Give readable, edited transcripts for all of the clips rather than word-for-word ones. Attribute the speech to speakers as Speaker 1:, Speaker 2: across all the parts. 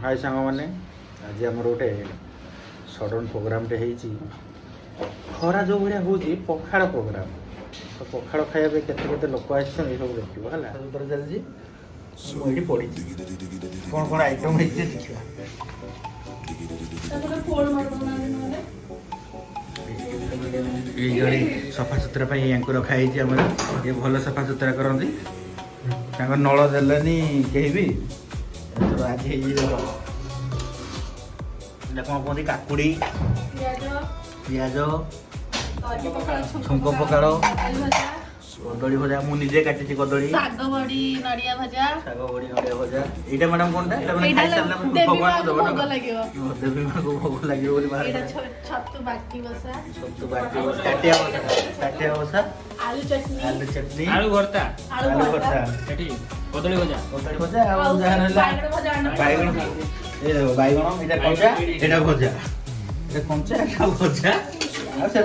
Speaker 1: हाय सांग मैंने आज आम गोटे सडन प्रोग्रामटे होती खरा जो भाया हूँ पखाड़ प्रोग्राम तो पखाड़ खाया के लोक आस सब देखो है उतर चलती मुझे पड़ी कौन कौन आइटम है देखा सफा सुतरा या रखाई ये भल सफा सुतरा करती नल देनी कहीं भी आज कौन कहते काकुड़ी पियाज छुंक पखाड़ कदली भजा मुझे काटी कदली
Speaker 2: साग बड़ी नड़िया भजा
Speaker 1: यहाँ मैडम कौन भगवान को भोग लगे भोग लगे
Speaker 2: छतु बाटी बसा
Speaker 1: काटिया बसा
Speaker 2: आलू चटनी
Speaker 3: आलू भर्ता कदली भजा बैगण
Speaker 1: ये कंचा ये भजा ये कंचा ये भजा से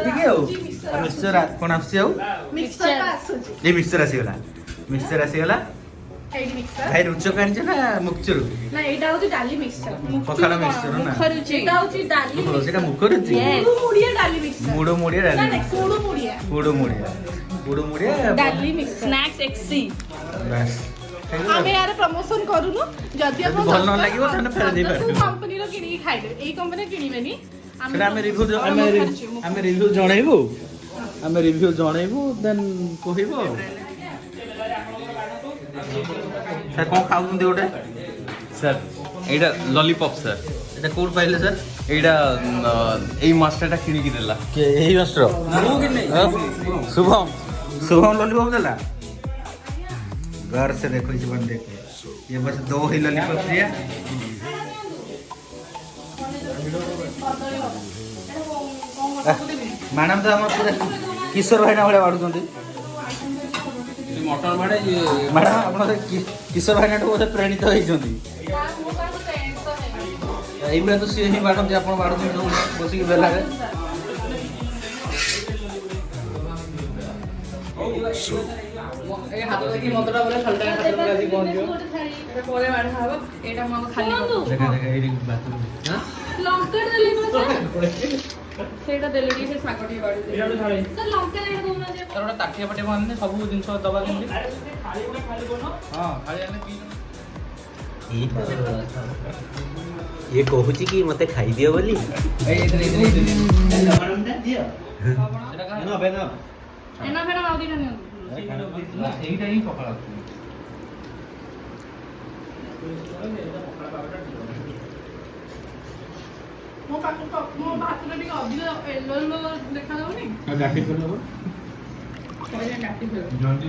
Speaker 1: मिक्सचर कौन मिक्सचर आसीगला मिक्सचर आसीगला भाई रुचक आनी ना मुक्चर
Speaker 2: ना एटा होची डाली मिक्सचर
Speaker 1: पखाड़ मिक्सचर ना
Speaker 2: मुखरुची एटा होची डाली
Speaker 1: सेटा मुखरुची
Speaker 2: मुडो मुडिया डाली मिक्सचर
Speaker 1: मुडो मुडिया डाली मुडो मुडिया
Speaker 2: डाली मिक्स स्नैक्स एक्सी
Speaker 1: बस
Speaker 2: आमे यार प्रमोशन करूनु जदी हम
Speaker 1: भल न लागिवो तने फेर दे पार
Speaker 2: कंपनी रो किनी खाइदे एई कंपनी किनीबेनी
Speaker 1: सेटा आमे रिव्यू जणाइबो देन कहिबो सर कौन खाऊ गोटे
Speaker 3: सर एटा लॉलीपॉप सर
Speaker 1: এটা কোড পাইলে স্যার
Speaker 3: एटा এই মাছটা কিনি কি দেলা
Speaker 1: কে এই মাস্টার शुभम शुभम लॉलीपॉप देला घर से देखो जीवन देखो ये बस 2 ही लॉलीपॉप दिया मैडम तो हम पूरा किशोर भाई ना भाई बाड़ुଛନ୍ତି
Speaker 3: मटर बाड़े
Speaker 1: मैडम आपण किशोर भाई ना बोधे प्रेरित होइଛନ୍ତି এইগুলা তো সিଏ ହିଁ ବାଡ଼ନ୍ତି ଆପଣ ବାଡ଼ୁଛନ୍ତି ବସିକି ବେଲାରେ
Speaker 2: ए हाथ देखि मतरा बोले ठंडा हाथ आसी पहुंचियो एटा परे बाढ़ा हबो एटा हम खाली कर
Speaker 1: देखा देखा एई बाथरूम हां
Speaker 2: लंका देली सेटा देली से सागटी बाड़ी एटा छाड़े सर लंका देली दोना जे
Speaker 3: तर ओटा ताटिया पटे मानने सब जिंस दबा केमि खाली बनो हां खाली आने पी
Speaker 4: ये कहूची कि मते खाई दियो बोली
Speaker 1: ए इधर दियो ना बेना
Speaker 2: एना फेना माउदी ना
Speaker 1: এইটা ହିଁ ପଖାଳ
Speaker 2: ମୋ ପାଖକୁ ମୋ ଭାତରେ ଟିକେ ଅଧିକ ଏଲୋ ଏଲୋ ଦେଖା ଯାଉନି
Speaker 1: ଗାଠି କରିବ
Speaker 2: କହିଲେ ଗାଟି ଫେର
Speaker 1: ଜଲ୍ଦି